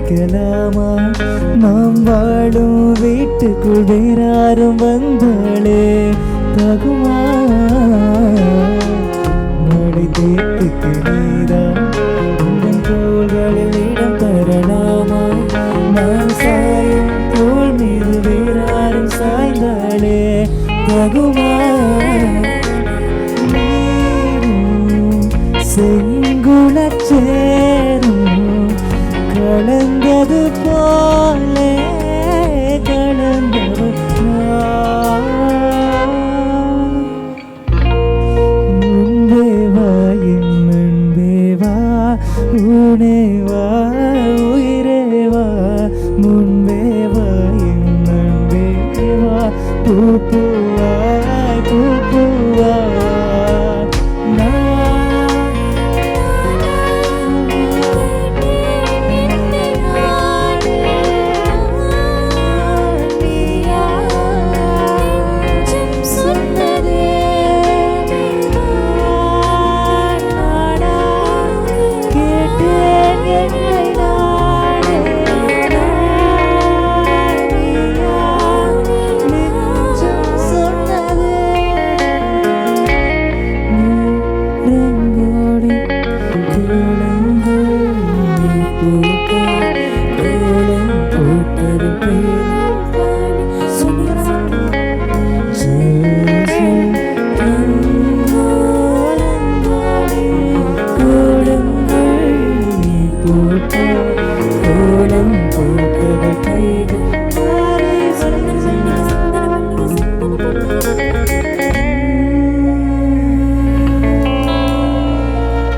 கேட்கலாமா? நாம் வாழும் வீட்டுக்குள் வேறாரும் வந்தாலே தகுமா? நாளை தேர்த்துக்கு நீதான் உங்கள் தோள்களில் இடம் தரலாமா? நான் சாயும் தோள் மீது வேறாரும் சாய்ந்தாலே தகுமா? செங்குளச்சேரும் கலந்தது போலே கலந்த